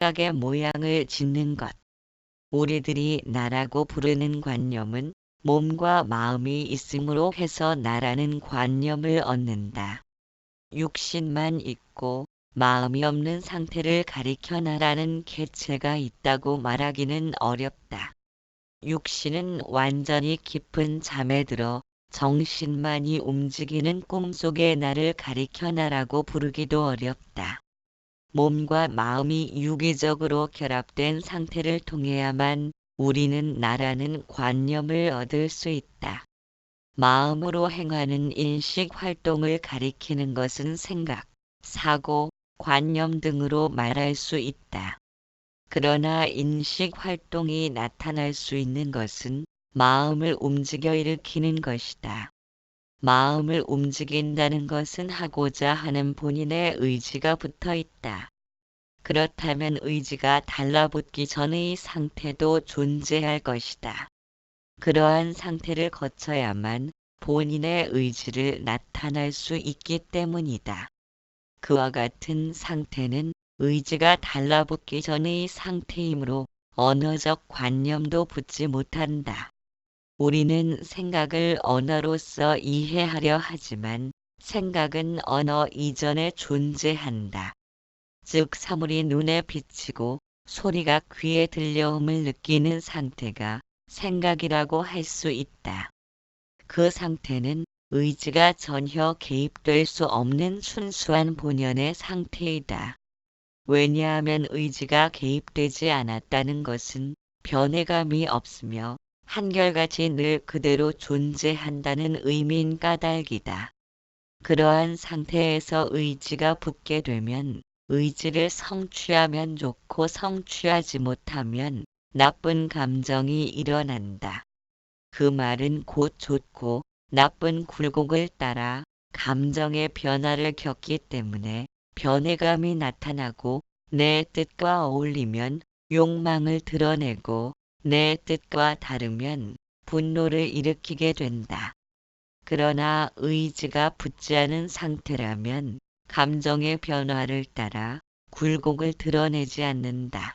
생각의 모양을 짓는 것. 우리들이 나라고 부르는 관념은 몸과 마음이 있음으로 해서 나라는 관념을 얻는다. 육신만 있고 마음이 없는 상태를 가리켜 나라는 개체가 있다고 말하기는 어렵다. 육신은 완전히 깊은 잠에 들어 정신만이 움직이는 꿈속의 나를 가리켜 나라고 부르기도 어렵다. 몸과 마음이 유기적으로 결합된 상태를 통해야만 우리는 나라는 관념을 얻을 수 있다. 마음으로 행하는 인식 활동을 가리키는 것은 생각, 사고, 관념 등으로 말할 수 있다. 그러나 인식 활동이 나타날 수 있는 것은 마음을 움직여 일으키는 것이다. 마음을 움직인다는 것은 하고자 하는 본인의 의지가 붙어 있다. 그렇다면 의지가 달라붙기 전의 상태도 존재할 것이다. 그러한 상태를 거쳐야만 본인의 의지를 나타날 수 있기 때문이다. 그와 같은 상태는 의지가 달라붙기 전의 상태이므로 언어적 관념도 붙지 못한다. 우리는 생각을 언어로서 이해하려 하지만 생각은 언어 이전에 존재한다. 즉 사물이 눈에 비치고 소리가 귀에 들려옴을 느끼는 상태가 생각이라고 할 수 있다. 그 상태는 의지가 전혀 개입될 수 없는 순수한 본연의 상태이다. 왜냐하면 의지가 개입되지 않았다는 것은 변해감이 없으며 한결같이 늘 그대로 존재한다는 의미인 까닭이다. 그러한 상태에서 의지가 붙게 되면 의지를 성취하면 좋고 성취하지 못하면 나쁜 감정이 일어난다. 그 말은 곧 좋고 나쁜 굴곡을 따라 감정의 변화를 겪기 때문에 변해감이 나타나고 내 뜻과 어울리면 욕망을 드러내고 내 뜻과 다르면 분노를 일으키게 된다. 그러나 의지가 붙지 않은 상태라면 감정의 변화를 따라 굴곡을 드러내지 않는다.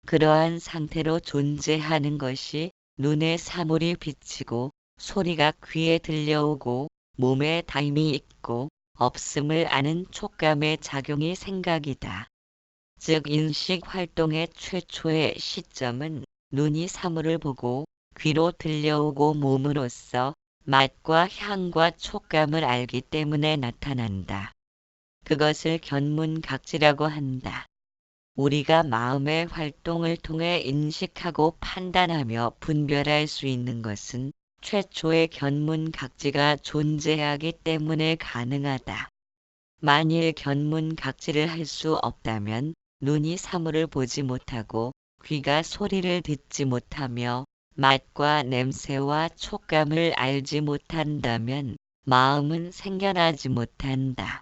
그러한 상태로 존재하는 것이 눈에 사물이 비치고 소리가 귀에 들려오고 몸에 담이 있고 없음을 아는 촉감의 작용이 생각이다. 즉 인식 활동의 최초의 시점은 눈이 사물을 보고 귀로 들려오고 몸으로써 맛과 향과 촉감을 알기 때문에 나타난다. 그것을 견문각지라고 한다. 우리가 마음의 활동을 통해 인식하고 판단하며 분별할 수 있는 것은 최초의 견문각지가 존재하기 때문에 가능하다. 만일 견문각지를 할 수 없다면 눈이 사물을 보지 못하고 귀가 소리를 듣지 못하며 맛과 냄새와 촉감을 알지 못한다면 마음은 생겨나지 못한다.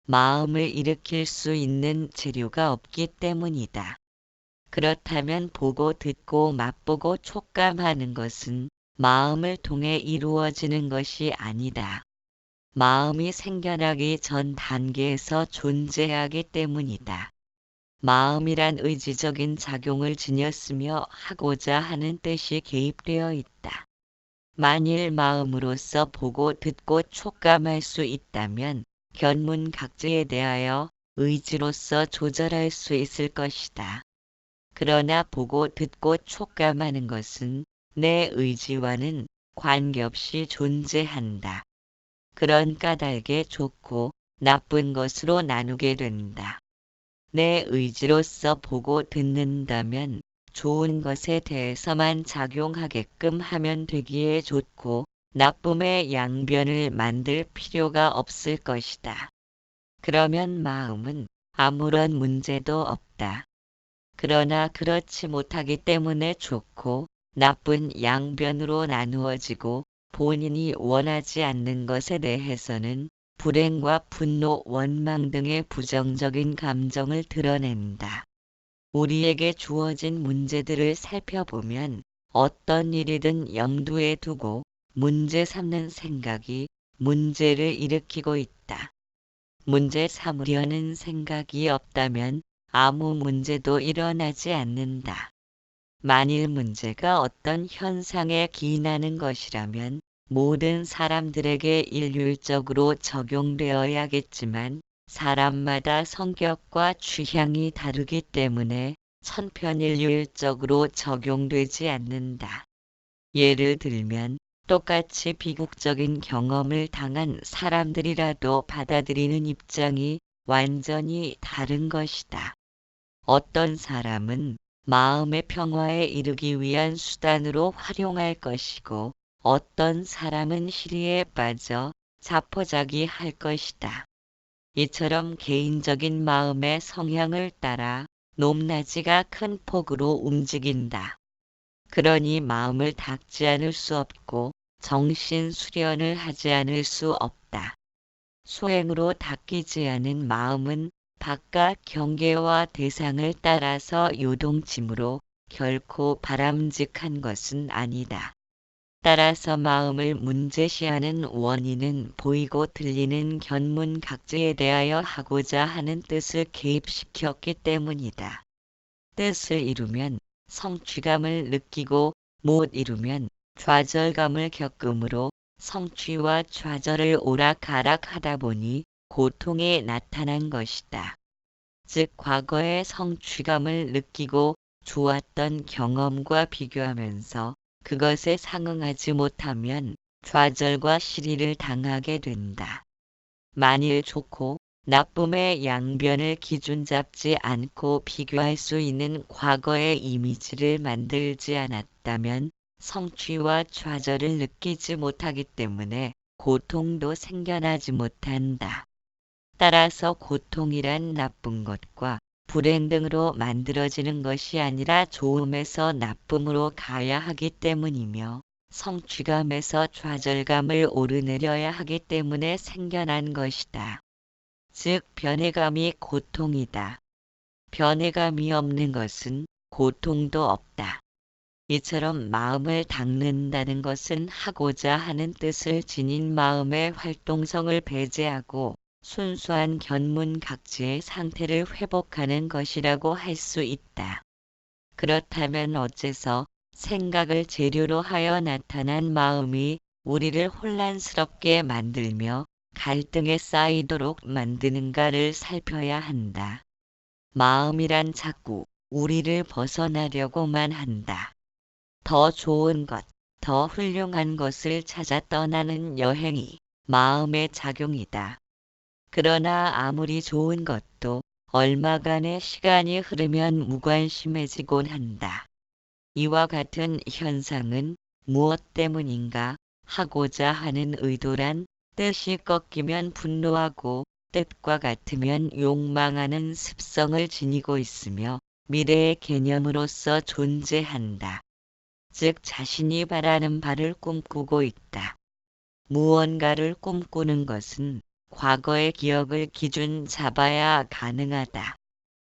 마음을 일으킬 수 있는 재료가 없기 때문이다. 그렇다면 보고 듣고 맛보고 촉감하는 것은 마음을 통해 이루어지는 것이 아니다. 마음이 생겨나기 전 단계에서 존재하기 때문이다. 마음이란 의지적인 작용을 지녔으며 하고자 하는 뜻이 개입되어 있다. 만일 마음으로서 보고 듣고 촉감할 수 있다면 견문각지에 대하여 의지로서 조절할 수 있을 것이다. 그러나 보고 듣고 촉감하는 것은 내 의지와는 관계없이 존재한다. 그런 까닭에 좋고 나쁜 것으로 나누게 된다. 내 의지로서 보고 듣는다면 좋은 것에 대해서만 작용하게끔 하면 되기에 좋고 나쁨의 양변을 만들 필요가 없을 것이다. 그러면 마음은 아무런 문제도 없다. 그러나 그렇지 못하기 때문에 좋고 나쁜 양변으로 나누어지고 본인이 원하지 않는 것에 대해서는 불행과 분노, 원망 등의 부정적인 감정을 드러낸다. 우리에게 주어진 문제들을 살펴보면 어떤 일이든 염두에 두고 문제 삼는 생각이 문제를 일으키고 있다. 문제 삼으려는 생각이 없다면 아무 문제도 일어나지 않는다. 만일 문제가 어떤 현상에 기인하는 것이라면 모든 사람들에게 일률적으로 적용되어야겠지만 사람마다 성격과 취향이 다르기 때문에 천편일률적으로 적용되지 않는다. 예를 들면 똑같이 비극적인 경험을 당한 사람들이라도 받아들이는 입장이 완전히 다른 것이다. 어떤 사람은 마음의 평화에 이르기 위한 수단으로 활용할 것이고 어떤 사람은 시리에 빠져 자포자기할 것이다. 이처럼 개인적인 마음의 성향을 따라 높낮이가 큰 폭으로 움직인다. 그러니 마음을 닦지 않을 수 없고 정신 수련을 하지 않을 수 없다. 소행으로 닦이지 않은 마음은 바깥 경계와 대상을 따라서 요동치므로 결코 바람직한 것은 아니다. 따라서 마음을 문제시하는 원인은 보이고 들리는 견문각지에 대하여 하고자 하는 뜻을 개입시켰기 때문이다. 뜻을 이루면 성취감을 느끼고 못 이루면 좌절감을 겪으므로 성취와 좌절을 오락가락하다 보니 고통이 나타난 것이다. 즉 과거의 성취감을 느끼고 좋았던 경험과 비교하면서 그것에 상응하지 못하면 좌절과 시리를 당하게 된다. 만일 좋고 나쁨의 양변을 기준 잡지 않고 비교할 수 있는 과거의 이미지를 만들지 않았다면 성취와 좌절을 느끼지 못하기 때문에 고통도 생겨나지 못한다. 따라서 고통이란 나쁜 것과 불행 등으로 만들어지는 것이 아니라 좋음에서 나쁨으로 가야 하기 때문이며 성취감에서 좌절감을 오르내려야 하기 때문에 생겨난 것이다. 즉 변해감이 고통이다. 변해감이 없는 것은 고통도 없다. 이처럼 마음을 닦는다는 것은 하고자 하는 뜻을 지닌 마음의 활동성을 배제하고 순수한 견문각지의 상태를 회복하는 것이라고 할 수 있다. 그렇다면 어째서 생각을 재료로 하여 나타난 마음이 우리를 혼란스럽게 만들며 갈등에 쌓이도록 만드는가를 살펴야 한다. 마음이란 자꾸 우리를 벗어나려고만 한다. 더 좋은 것, 더 훌륭한 것을 찾아 떠나는 여행이 마음의 작용이다. 그러나 아무리 좋은 것도 얼마간의 시간이 흐르면 무관심해지곤 한다. 이와 같은 현상은 무엇 때문인가 하고자 하는 의도란 뜻이 꺾이면 분노하고 뜻과 같으면 욕망하는 습성을 지니고 있으며 미래의 개념으로서 존재한다. 즉 자신이 바라는 바를 꿈꾸고 있다. 무언가를 꿈꾸는 것은 과거의 기억을 기준 잡아야 가능하다.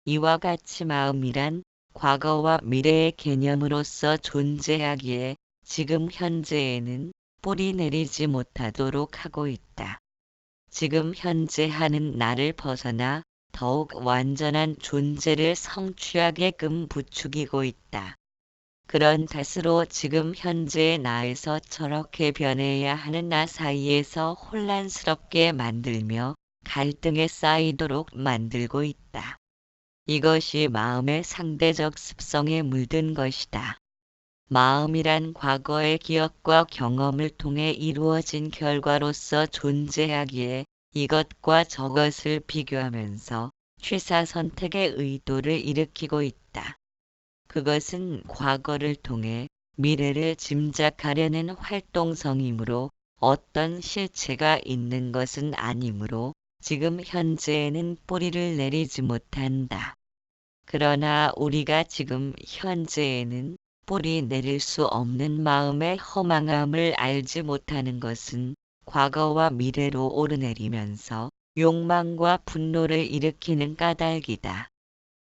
이와 같이 마음이란 과거와 미래의 개념으로서 존재하기에 지금 현재에는 뿌리 내리지 못하도록 하고 있다. 지금 현재 하는 나를 벗어나 더욱 완전한 존재를 성취하게끔 부추기고 있다. 그런 탓으로 지금 현재의 나에서 저렇게 변해야 하는 나 사이에서 혼란스럽게 만들며 갈등에 쌓이도록 만들고 있다. 이것이 마음의 상대적 습성에 물든 것이다. 마음이란 과거의 기억과 경험을 통해 이루어진 결과로서 존재하기에 이것과 저것을 비교하면서 취사선택의 의도를 일으키고 있다. 그것은 과거를 통해 미래를 짐작하려는 활동성이므로 어떤 실체가 있는 것은 아니므로 지금 현재에는 뿌리를 내리지 못한다. 그러나 우리가 지금 현재에는 뿌리 내릴 수 없는 마음의 허망함을 알지 못하는 것은 과거와 미래로 오르내리면서 욕망과 분노를 일으키는 까닭이다.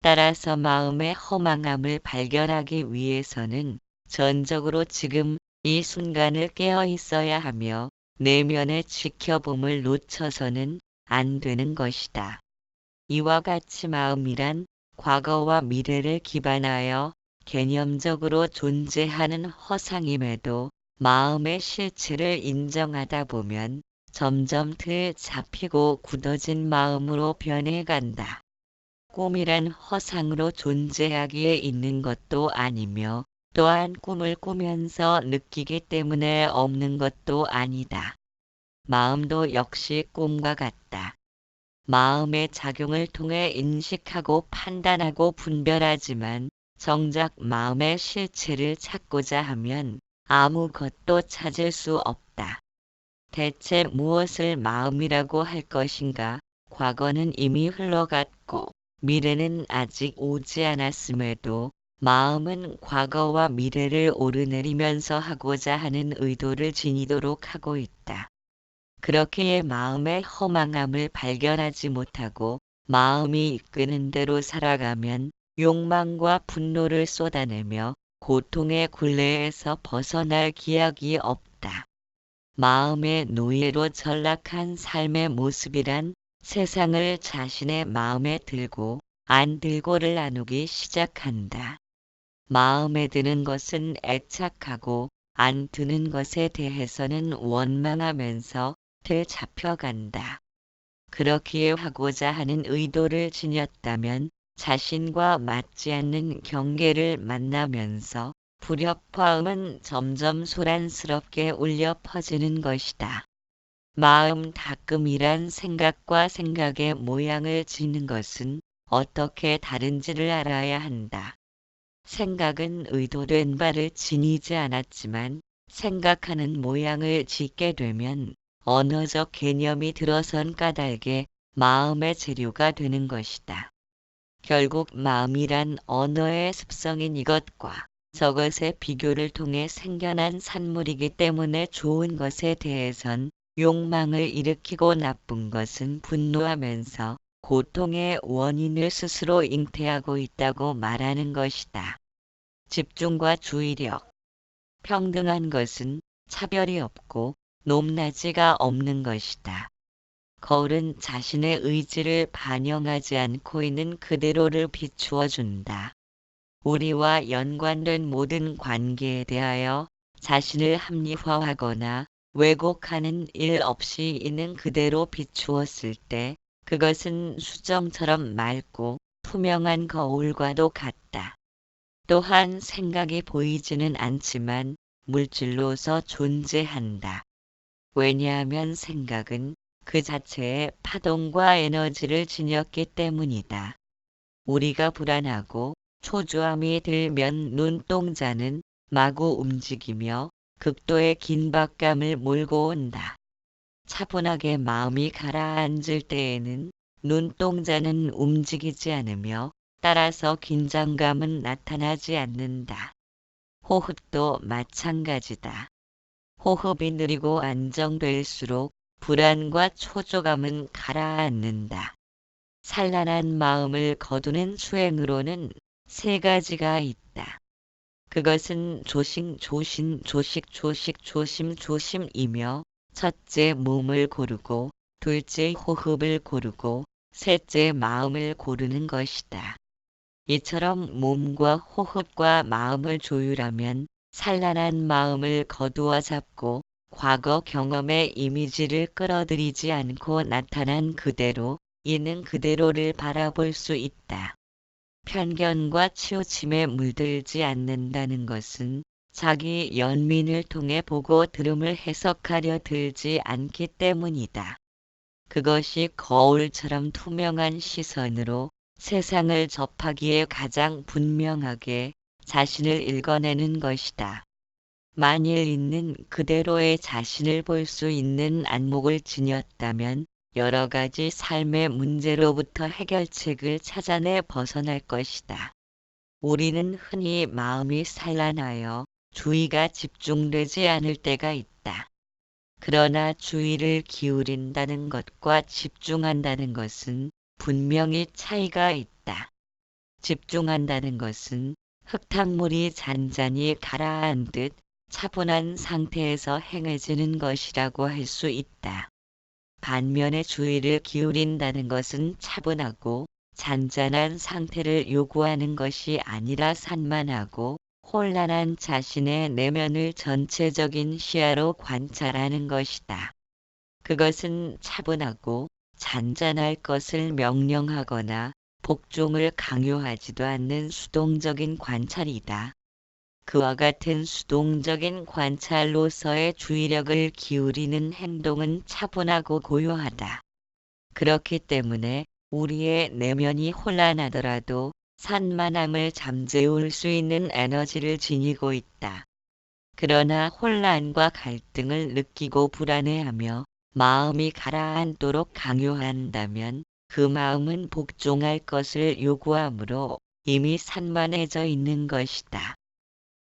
따라서 마음의 허망함을 발견하기 위해서는 전적으로 지금 이 순간을 깨어 있어야 하며 내면의 지켜봄을 놓쳐서는 안 되는 것이다. 이와 같이 마음이란 과거와 미래를 기반하여 개념적으로 존재하는 허상임에도 마음의 실체를 인정하다 보면 점점 더 잡히고 굳어진 마음으로 변해간다. 꿈이란 허상으로 존재하기에 있는 것도 아니며 또한 꿈을 꾸면서 느끼기 때문에 없는 것도 아니다. 마음도 역시 꿈과 같다. 마음의 작용을 통해 인식하고 판단하고 분별하지만 정작 마음의 실체를 찾고자 하면 아무것도 찾을 수 없다. 대체 무엇을 마음이라고 할 것인가? 과거는 이미 흘러갔고 미래는 아직 오지 않았음에도 마음은 과거와 미래를 오르내리면서 하고자 하는 의도를 지니도록 하고 있다. 그렇기에 마음의 허망함을 발견하지 못하고 마음이 이끄는 대로 살아가면 욕망과 분노를 쏟아내며 고통의 굴레에서 벗어날 기약이 없다. 마음의 노예로 전락한 삶의 모습이란 세상을 자신의 마음에 들고 안 들고를 나누기 시작한다. 마음에 드는 것은 애착하고 안 드는 것에 대해서는 원망하면서 되잡혀간다. 그렇기에 하고자 하는 의도를 지녔다면 자신과 맞지 않는 경계를 만나면서 불협화음은 점점 소란스럽게 울려 퍼지는 것이다. 마음 닦음이란 생각과 생각의 모양을 지는 것은 어떻게 다른지를 알아야 한다. 생각은 의도된 바를 지니지 않았지만 생각하는 모양을 짓게 되면 언어적 개념이 들어선 까닭에 마음의 재료가 되는 것이다. 결국 마음이란 언어의 습성인 이것과 저것의 비교를 통해 생겨난 산물이기 때문에 좋은 것에 대해선 욕망을 일으키고 나쁜 것은 분노하면서 고통의 원인을 스스로 잉태하고 있다고 말하는 것이다. 집중과 주의력. 평등한 것은 차별이 없고 높낮이가 없는 것이다. 거울은 자신의 의지를 반영하지 않고 있는 그대로를 비추어 준다. 우리와 연관된 모든 관계에 대하여 자신을 합리화하거나 왜곡하는 일 없이 있는 그대로 비추었을 때 그것은 수정처럼 맑고 투명한 거울과도 같다. 또한 생각이 보이지는 않지만 물질로서 존재한다. 왜냐하면 생각은 그 자체의 파동과 에너지를 지녔기 때문이다. 우리가 불안하고 초조함이 들면 눈동자는 마구 움직이며 극도의 긴박감을 몰고 온다. 차분하게 마음이 가라앉을 때에는 눈동자는 움직이지 않으며 따라서 긴장감은 나타나지 않는다. 호흡도 마찬가지다. 호흡이 느리고 안정될수록 불안과 초조감은 가라앉는다. 산란한 마음을 거두는 수행으로는 세 가지가 있다. 그것은 조심, 조심이며 첫째 몸을 고르고 둘째 호흡을 고르고 셋째 마음을 고르는 것이다. 이처럼 몸과 호흡과 마음을 조율하면 산란한 마음을 거두어 잡고 과거 경험의 이미지를 끌어들이지 않고 나타난 그대로 있는 그대로를 바라볼 수 있다. 편견과 치우침에 물들지 않는다는 것은 자기 연민을 통해 보고 들음을 해석하려 들지 않기 때문이다. 그것이 거울처럼 투명한 시선으로 세상을 접하기에 가장 분명하게 자신을 읽어내는 것이다. 만일 있는 그대로의 자신을 볼 수 있는 안목을 지녔다면 여러 가지 삶의 문제로부터 해결책을 찾아내 벗어날 것이다. 우리는 흔히 마음이 산란하여 주의가 집중되지 않을 때가 있다. 그러나 주의를 기울인다는 것과 집중한다는 것은 분명히 차이가 있다. 집중한다는 것은 흙탕물이 잔잔히 가라앉듯 차분한 상태에서 행해지는 것이라고 할 수 있다. 반면에 주의를 기울인다는 것은 차분하고 잔잔한 상태를 요구하는 것이 아니라 산만하고 혼란한 자신의 내면을 전체적인 시야로 관찰하는 것이다. 그것은 차분하고 잔잔할 것을 명령하거나 복종을 강요하지도 않는 수동적인 관찰이다. 그와 같은 수동적인 관찰로서의 주의력을 기울이는 행동은 차분하고 고요하다. 그렇기 때문에 우리의 내면이 혼란하더라도 산만함을 잠재울 수 있는 에너지를 지니고 있다. 그러나 혼란과 갈등을 느끼고 불안해하며 마음이 가라앉도록 강요한다면 그 마음은 복종할 것을 요구하므로 이미 산만해져 있는 것이다.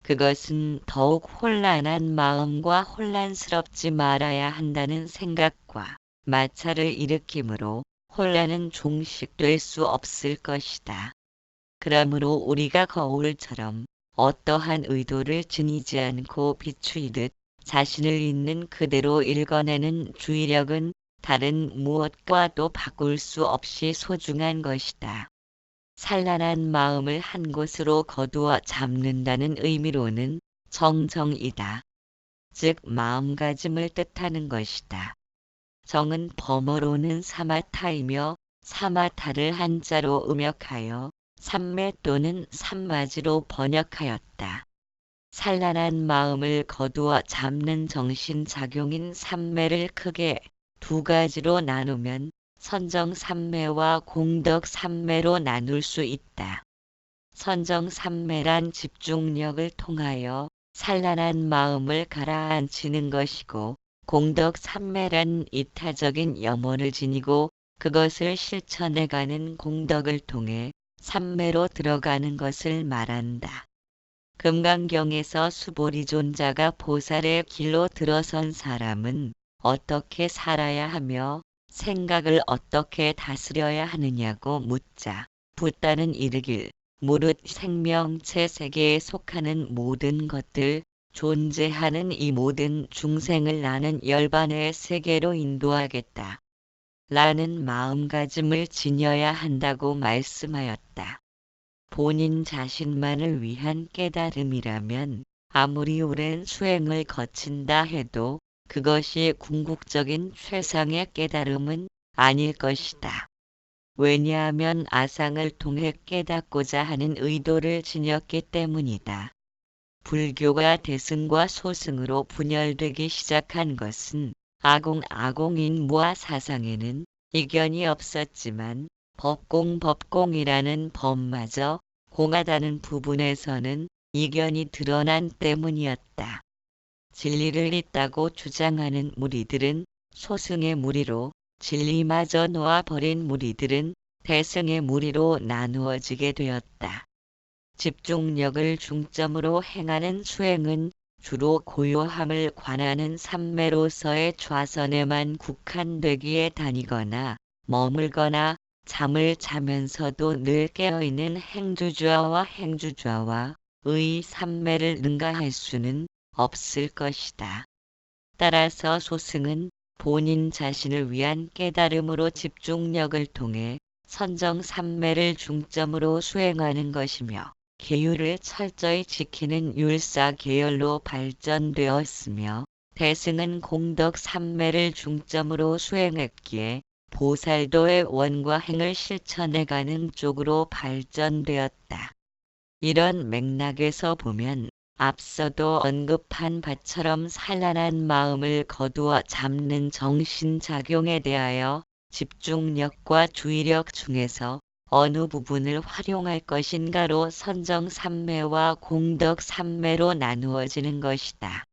그것은 더욱 혼란한 마음과 혼란스럽지 말아야 한다는 생각과 마찰을 일으키므로 혼란은 종식될 수 없을 것이다. 그러므로 우리가 거울처럼 어떠한 의도를 지니지 않고 비추이듯 자신을 있는 그대로 읽어내는 주의력은 다른 무엇과도 바꿀 수 없이 소중한 것이다. 산란한 마음을 한 곳으로 거두어 잡는다는 의미로는 정정이다. 즉 마음가짐을 뜻하는 것이다. 정은 범어로는 사마타이며 사마타를 한자로 음역하여 삼매 또는 삼마지로 번역하였다. 산란한 마음을 거두어 잡는 정신작용인 삼매를 크게 두 가지로 나누면 선정삼매와 공덕삼매로 나눌 수 있다. 선정삼매란 집중력을 통하여 산란한 마음을 가라앉히는 것이고 공덕삼매란 이타적인 염원을 지니고 그것을 실천해가는 공덕을 통해 삼매로 들어가는 것을 말한다. 금강경에서 수보리존자가 보살의 길로 들어선 사람은 어떻게 살아야 하며 생각을 어떻게 다스려야 하느냐고 묻자 붓다는 이르길 무릇 생명체 세계에 속하는 모든 것들 존재하는 이 모든 중생을 나는 열반의 세계로 인도하겠다. 라는 마음가짐을 지녀야 한다고 말씀하였다. 본인 자신만을 위한 깨달음이라면 아무리 오랜 수행을 거친다 해도 그것이 궁극적인 최상의 깨달음은 아닐 것이다. 왜냐하면 아상을 통해 깨닫고자 하는 의도를 지녔기 때문이다. 불교가 대승과 소승으로 분열되기 시작한 것은 아공인무와 사상에는 이견이 없었지만 법공이라는 법마저 공하다는 부분에서는 이견이 드러난 때문이었다. 진리를 있다고 주장하는 무리들은 소승의 무리로 진리마저 놓아버린 무리들은 대승의 무리로 나누어지게 되었다. 집중력을 중점으로 행하는 수행은 주로 고요함을 관하는 삼매로서의 좌선에만 국한되기에 다니거나 머물거나 잠을 자면서도 늘 깨어있는 행주좌와 행주좌와 의 삼매를 능가할 수는 없을 것이다. 따라서 소승은 본인 자신을 위한 깨달음으로 집중력을 통해 선정삼매를 중점으로 수행하는 것이며 계율을 철저히 지키는 율사 계열로 발전되었으며 대승은 공덕삼매를 중점으로 수행했기에 보살도의 원과 행을 실천해가는 쪽으로 발전되었다. 이런 맥락에서 보면 앞서도 언급한 바처럼 산란한 마음을 거두어 잡는 정신작용에 대하여 집중력과 주의력 중에서 어느 부분을 활용할 것인가로 선정삼매와 공덕삼매로 나누어지는 것이다.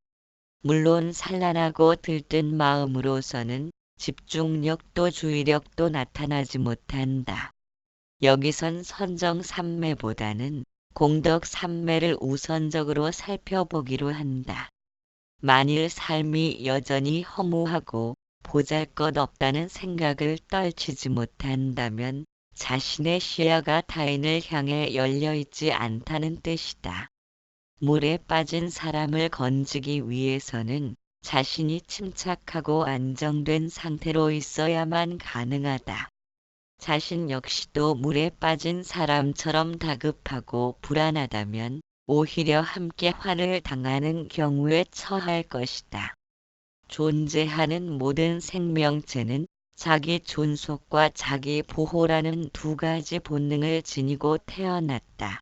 물론 산란하고 들뜬 마음으로서는 집중력도 주의력도 나타나지 못한다. 여기선 선정삼매보다는 공덕삼매를 우선적으로 살펴보기로 한다. 만일 삶이 여전히 허무하고 보잘것없다는 생각을 떨치지 못한다면 자신의 시야가 타인을 향해 열려있지 않다는 뜻이다. 물에 빠진 사람을 건지기 위해서는 자신이 침착하고 안정된 상태로 있어야만 가능하다. 자신 역시도 물에 빠진 사람처럼 다급하고 불안하다면 오히려 함께 화를 당하는 경우에 처할 것이다. 존재하는 모든 생명체는 자기 존속과 자기 보호라는 두 가지 본능을 지니고 태어났다.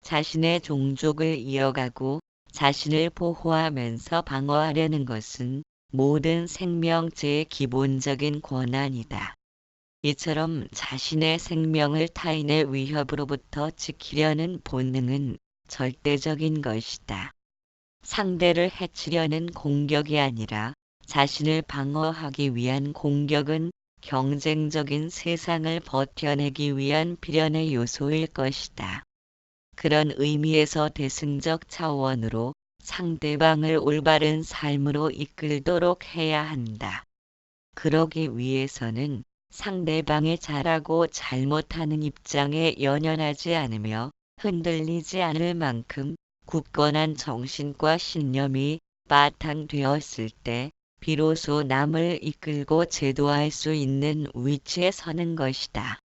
자신의 종족을 이어가고 자신을 보호하면서 방어하려는 것은 모든 생명체의 기본적인 권한이다. 이처럼 자신의 생명을 타인의 위협으로부터 지키려는 본능은 절대적인 것이다. 상대를 해치려는 공격이 아니라 자신을 방어하기 위한 공격은 경쟁적인 세상을 버텨내기 위한 필연의 요소일 것이다. 그런 의미에서 대승적 차원으로 상대방을 올바른 삶으로 이끌도록 해야 한다. 그러기 위해서는 상대방이 잘하고 잘못하는 입장에 연연하지 않으며 흔들리지 않을 만큼 굳건한 정신과 신념이 바탕되었을 때 비로소 남을 이끌고 제도할 수 있는 위치에 서는 것이다.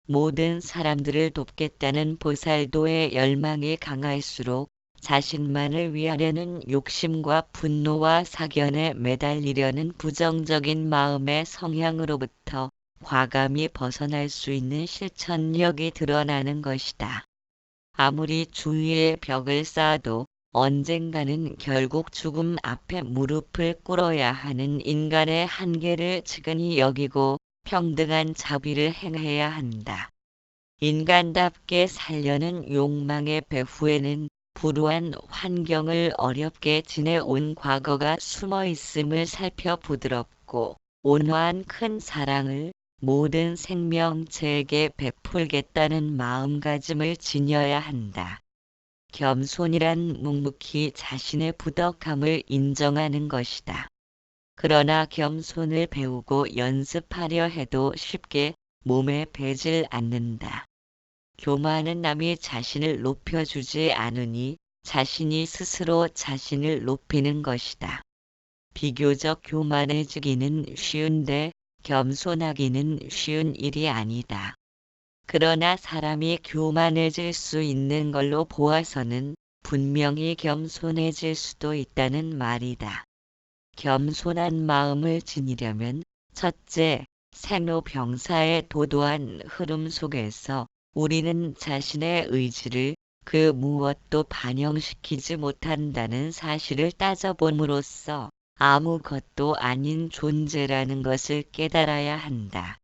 모든 사람들을 돕겠다는 보살도의 열망이 강할수록 자신만을 위하려는 욕심과 분노와 사견에 매달리려는 부정적인 마음의 성향으로부터 과감히 벗어날 수 있는 실천력이 드러나는 것이다. 아무리 주위에 벽을 쌓아도 언젠가는 결국 죽음 앞에 무릎을 꿇어야 하는 인간의 한계를 측은히 여기고 평등한 자비를 행해야 한다. 인간답게 살려는 욕망의 배후에는 불우한 환경을 어렵게 지내온 과거가 숨어 있음을 살펴 부드럽고 온화한 큰 사랑을 모든 생명체에게 베풀겠다는 마음가짐을 지녀야 한다. 겸손이란 묵묵히 자신의 부덕함을 인정하는 것이다. 그러나 겸손을 배우고 연습하려 해도 쉽게 몸에 배질 않는다. 교만은 남이 자신을 높여주지 않으니 자신이 스스로 자신을 높이는 것이다. 비교적 교만해지기는 쉬운데 겸손하기는 쉬운 일이 아니다. 그러나 사람이 교만해질 수 있는 걸로 보아서는 분명히 겸손해질 수도 있다는 말이다. 겸손한 마음을 지니려면 첫째, 생로병사의 도도한 흐름 속에서 우리는 자신의 의지를 그 무엇도 반영시키지 못한다는 사실을 따져봄으로써 아무것도 아닌 존재라는 것을 깨달아야 한다.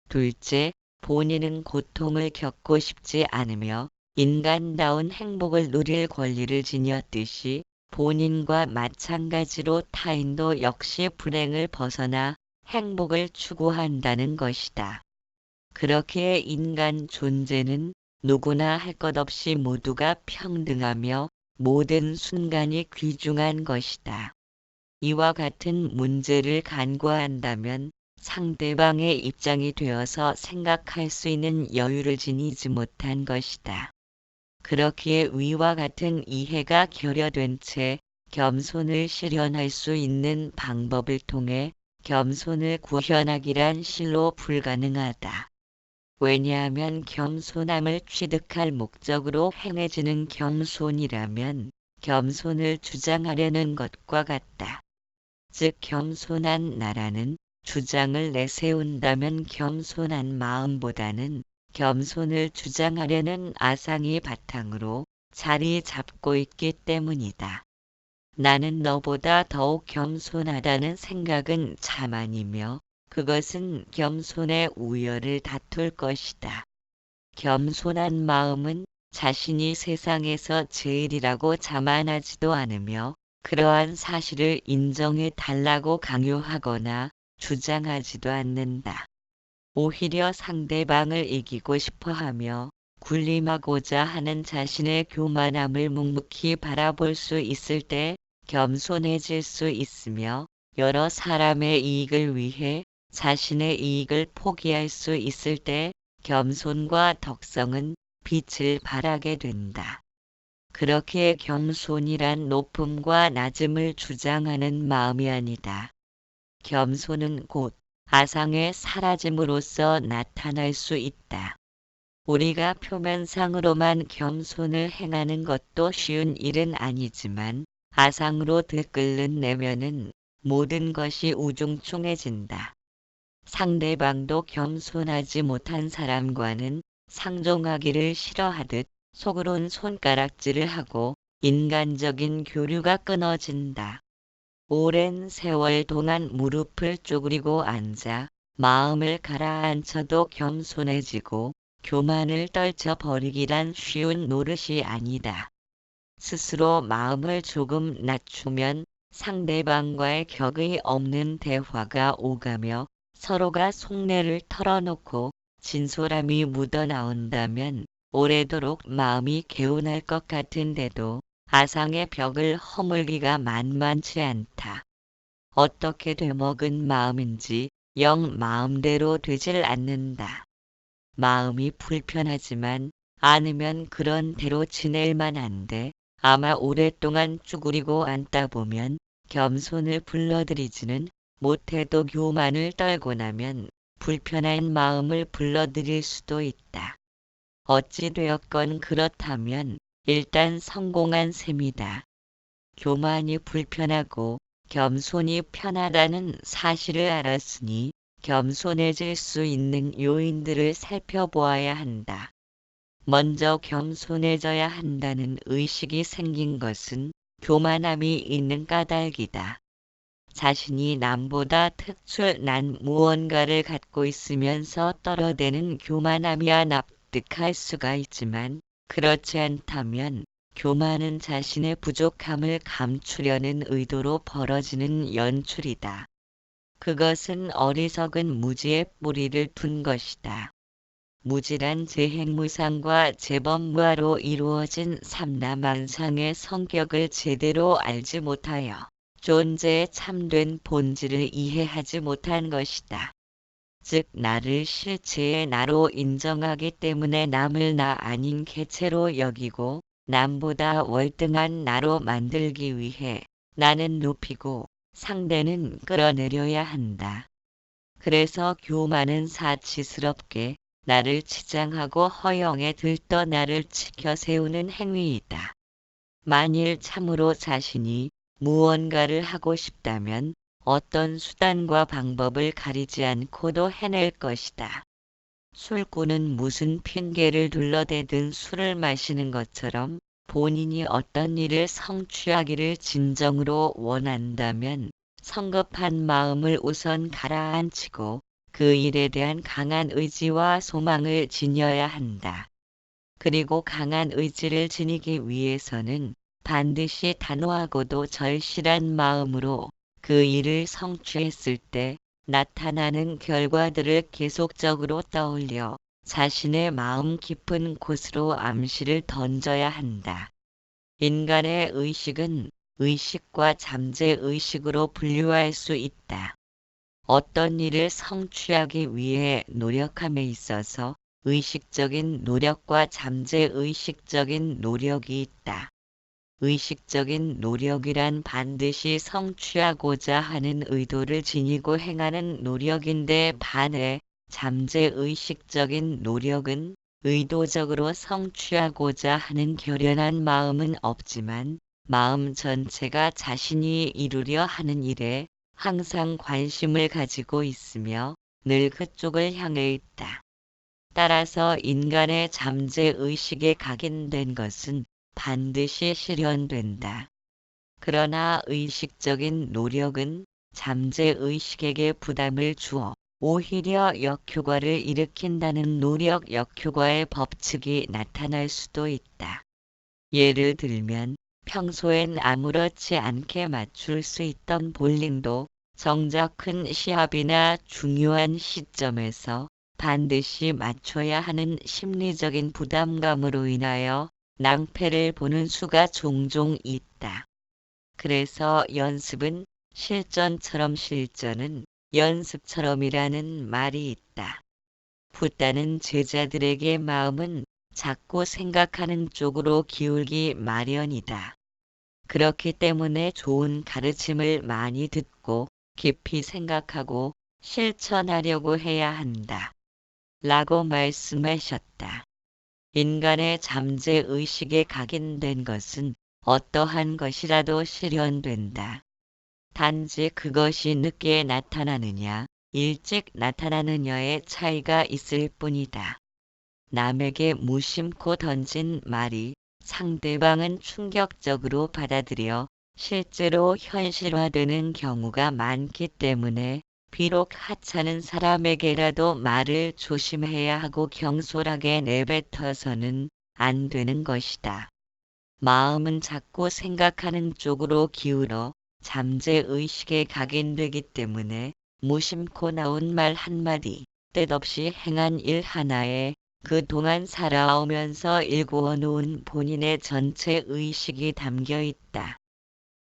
둘째, 본인은 고통을 겪고 싶지 않으며 인간다운 행복을 누릴 권리를 지녔듯이 본인과 마찬가지로 타인도 역시 불행을 벗어나 행복을 추구한다는 것이다. 그렇게 인간 존재는 누구나 할 것 없이 모두가 평등하며 모든 순간이 귀중한 것이다. 이와 같은 문제를 간과한다면 상대방의 입장이 되어서 생각할 수 있는 여유를 지니지 못한 것이다. 그렇기에 위와 같은 이해가 결여된 채 겸손을 실현할 수 있는 방법을 통해 겸손을 구현하기란 실로 불가능하다. 왜냐하면 겸손함을 취득할 목적으로 행해지는 겸손이라면 겸손을 주장하려는 것과 같다. 즉 겸손한 나라는 주장을 내세운다면 겸손한 마음보다는 겸손을 주장하려는 아상이 바탕으로 자리 잡고 있기 때문이다. 나는 너보다 더욱 겸손하다는 생각은 자만이며 그것은 겸손의 우열을 다툴 것이다. 겸손한 마음은 자신이 세상에서 제일이라고 자만하지도 않으며 그러한 사실을 인정해 달라고 강요하거나 주장하지도 않는다. 오히려 상대방을 이기고 싶어하며 군림하고자 하는 자신의 교만함을 묵묵히 바라볼 수 있을 때 겸손해질 수 있으며 여러 사람의 이익을 위해 자신의 이익을 포기할 수 있을 때 겸손과 덕성은 빛을 발하게 된다. 그렇게 겸손이란 높음과 낮음을 주장하는 마음이 아니다. 겸손은 곧 아상의 사라짐으로써 나타날 수 있다. 우리가 표면상으로만 겸손을 행하는 것도 쉬운 일은 아니지만 아상으로 들끓는 내면은 모든 것이 우중충해진다. 상대방도 겸손하지 못한 사람과는 상종하기를 싫어하듯 속으론 손가락질을 하고 인간적인 교류가 끊어진다. 오랜 세월 동안 무릎을 쪼그리고 앉아 마음을 가라앉혀도 겸손해지고 교만을 떨쳐버리기란 쉬운 노릇이 아니다. 스스로 마음을 조금 낮추면 상대방과의 격의 없는 대화가 오가며 서로가 속내를 털어놓고 진솔함이 묻어나온다면 오래도록 마음이 개운할 것 같은데도 아상의 벽을 허물기가 만만치 않다. 어떻게 되먹은 마음인지 영 마음대로 되질 않는다. 마음이 불편하지만 않으면 그런 대로 지낼 만한데 아마 오랫동안 쭈그리고 앉다 보면 겸손을 불러들이지는 못해도 교만을 떨고 나면 불편한 마음을 불러들일 수도 있다. 어찌 되었건 그렇다면 일단 성공한 셈이다. 교만이 불편하고 겸손이 편하다는 사실을 알았으니 겸손해질 수 있는 요인들을 살펴보아야 한다. 먼저 겸손해져야 한다는 의식이 생긴 것은 교만함이 있는 까닭이다. 자신이 남보다 특출난 무언가를 갖고 있으면서 떨어대는 교만함이야 납득할 수가 있지만 그렇지 않다면 교만은 자신의 부족함을 감추려는 의도로 벌어지는 연출이다. 그것은 어리석은 무지의 뿌리를 둔 것이다. 무지란 재행무상과 재범무화로 이루어진 삼라만상의 성격을 제대로 알지 못하여 존재의 참된 본질을 이해하지 못한 것이다. 즉 나를 실체의 나로 인정하기 때문에 남을 나 아닌 개체로 여기고 남보다 월등한 나로 만들기 위해 나는 높이고 상대는 끌어내려야 한다. 그래서 교만은 사치스럽게 나를 치장하고 허영에 들떠 나를 치켜 세우는 행위이다. 만일 참으로 자신이 무언가를 하고 싶다면 어떤 수단과 방법을 가리지 않고도 해낼 것이다. 술꾼은 무슨 핑계를 둘러대든 술을 마시는 것처럼 본인이 어떤 일을 성취하기를 진정으로 원한다면 성급한 마음을 우선 가라앉히고 그 일에 대한 강한 의지와 소망을 지녀야 한다. 그리고 강한 의지를 지니기 위해서는 반드시 단호하고도 절실한 마음으로 그 일을 성취했을 때 나타나는 결과들을 계속적으로 떠올려 자신의 마음 깊은 곳으로 암시를 던져야 한다. 인간의 의식은 의식과 잠재의식으로 분류할 수 있다. 어떤 일을 성취하기 위해 노력함에 있어서 의식적인 노력과 잠재의식적인 노력이 있다. 의식적인 노력이란 반드시 성취하고자 하는 의도를 지니고 행하는 노력인데 반해 잠재의식적인 노력은 의도적으로 성취하고자 하는 결연한 마음은 없지만 마음 전체가 자신이 이루려 하는 일에 항상 관심을 가지고 있으며 늘 그쪽을 향해 있다. 따라서 인간의 잠재의식에 각인된 것은 반드시 실현된다. 그러나 의식적인 노력은 잠재의식에게 부담을 주어 오히려 역효과를 일으킨다는 노력 역효과의 법칙이 나타날 수도 있다. 예를 들면 평소엔 아무렇지 않게 맞출 수 있던 볼링도 정작 큰 시합이나 중요한 시점에서 반드시 맞춰야 하는 심리적인 부담감으로 인하여 낭패를 보는 수가 종종 있다. 그래서 연습은 실전처럼 실전은 연습처럼이라는 말이 있다. 붓다는 제자들에게 마음은 자꾸 생각하는 쪽으로 기울기 마련이다. 그렇기 때문에 좋은 가르침을 많이 듣고 깊이 생각하고 실천하려고 해야 한다. 라고 말씀하셨다. 인간의 잠재의식에 각인된 것은 어떠한 것이라도 실현된다. 단지 그것이 늦게 나타나느냐, 일찍 나타나느냐의 차이가 있을 뿐이다. 남에게 무심코 던진 말이 상대방은 충격적으로 받아들여 실제로 현실화되는 경우가 많기 때문에 비록 하찮은 사람에게라도 말을 조심해야 하고 경솔하게 내뱉어서는 안 되는 것이다. 마음은 자꾸 생각하는 쪽으로 기울어 잠재의식에 각인되기 때문에 무심코 나온 말 한마디, 뜻없이 행한 일 하나에 그동안 살아오면서 일구어 놓은 본인의 전체 의식이 담겨 있다.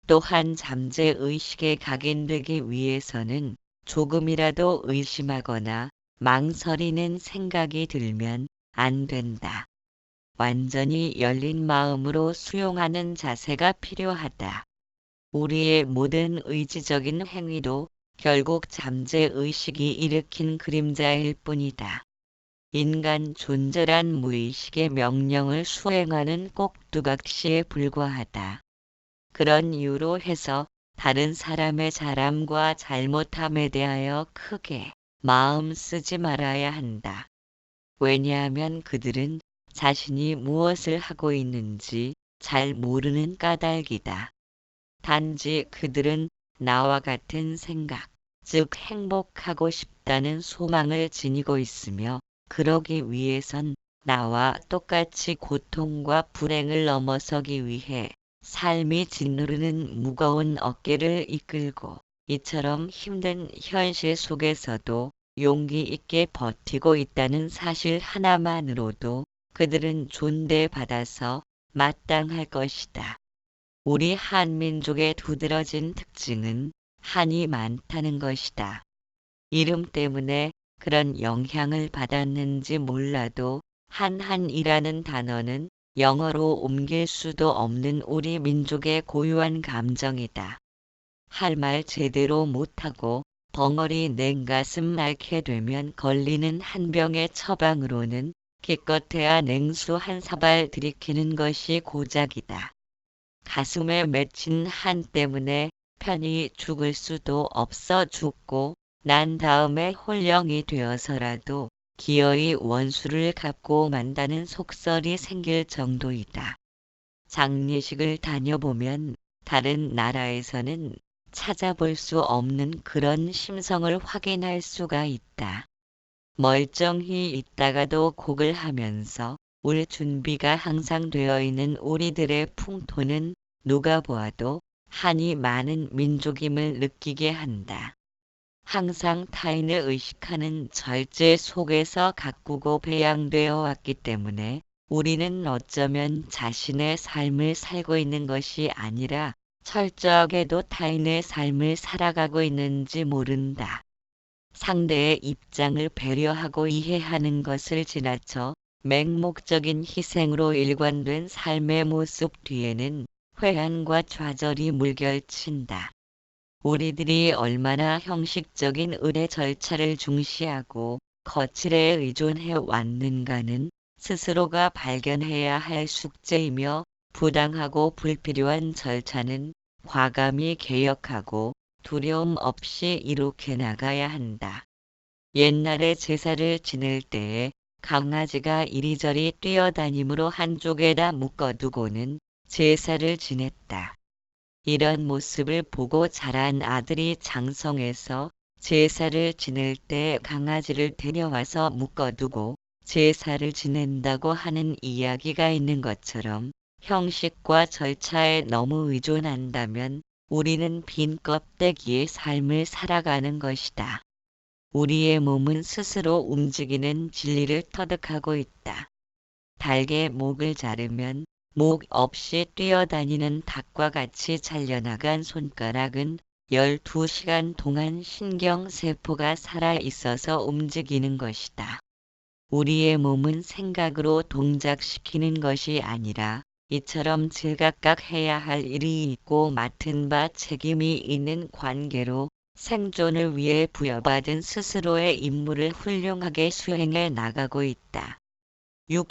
또한 잠재의식에 각인되기 위해서는 조금이라도 의심하거나 망설이는 생각이 들면 안 된다. 완전히 열린 마음으로 수용하는 자세가 필요하다. 우리의 모든 의지적인 행위도 결국 잠재의식이 일으킨 그림자일 뿐이다. 인간 존재란 무의식의 명령을 수행하는 꼭두각시에 불과하다. 그런 이유로 해서 다른 사람의 잘함과 잘못함에 대하여 크게 마음 쓰지 말아야 한다. 왜냐하면 그들은 자신이 무엇을 하고 있는지 잘 모르는 까닭이다. 단지 그들은 나와 같은 생각, 즉 행복하고 싶다는 소망을 지니고 있으며 그러기 위해선 나와 똑같이 고통과 불행을 넘어서기 위해 삶이 짓누르는 무거운 어깨를 이끌고 이처럼 힘든 현실 속에서도 용기 있게 버티고 있다는 사실 하나만으로도 그들은 존대받아서 마땅할 것이다. 우리 한민족의 두드러진 특징은 한이 많다는 것이다. 이름 때문에 그런 영향을 받았는지 몰라도 한한이라는 단어는 영어로 옮길 수도 없는 우리 민족의 고유한 감정이다. 할 말 제대로 못하고 벙어리 냉가슴 앓게 되면 걸리는 한 병의 처방으로는 기껏해야 냉수 한 사발 들이키는 것이 고작이다. 가슴에 맺힌 한 때문에 편히 죽을 수도 없어 죽고 난 다음에 홀령이 되어서라도 기어이 원수를 갚고 만다는 속설이 생길 정도이다. 장례식을 다녀보면 다른 나라에서는 찾아볼 수 없는 그런 심성을 확인할 수가 있다. 멀쩡히 있다가도 곡을 하면서 울 준비가 항상 되어 있는 우리들의 풍토는 누가 보아도 한이 많은 민족임을 느끼게 한다. 항상 타인을 의식하는 절제 속에서 가꾸고 배양되어 왔기 때문에 우리는 어쩌면 자신의 삶을 살고 있는 것이 아니라 철저하게도 타인의 삶을 살아가고 있는지 모른다. 상대의 입장을 배려하고 이해하는 것을 지나쳐 맹목적인 희생으로 일관된 삶의 모습 뒤에는 회한과 좌절이 물결친다. 우리들이 얼마나 형식적인 의례 절차를 중시하고 거칠에 의존해 왔는가는 스스로가 발견해야 할 숙제이며 부당하고 불필요한 절차는 과감히 개혁하고 두려움 없이 이룩해 나가야 한다. 옛날에 제사를 지낼 때에 강아지가 이리저리 뛰어다니므로 한쪽에다 묶어두고는 제사를 지냈다. 이런 모습을 보고 자란 아들이 장성해서 제사를 지낼 때 강아지를 데려와서 묶어두고 제사를 지낸다고 하는 이야기가 있는 것처럼 형식과 절차에 너무 의존한다면 우리는 빈 껍데기의 삶을 살아가는 것이다. 우리의 몸은 스스로 움직이는 진리를 터득하고 있다. 닭의 목을 자르면 목 없이 뛰어다니는 닭과 같이 잘려나간 손가락은 12시간 동안 신경세포가 살아있어서 움직이는 것이다. 우리의 몸은 생각으로 동작시키는 것이 아니라 이처럼 제각각 해야 할 일이 있고 맡은 바 책임이 있는 관계로 생존을 위해 부여받은 스스로의 임무를 훌륭하게 수행해 나가고 있다. 6.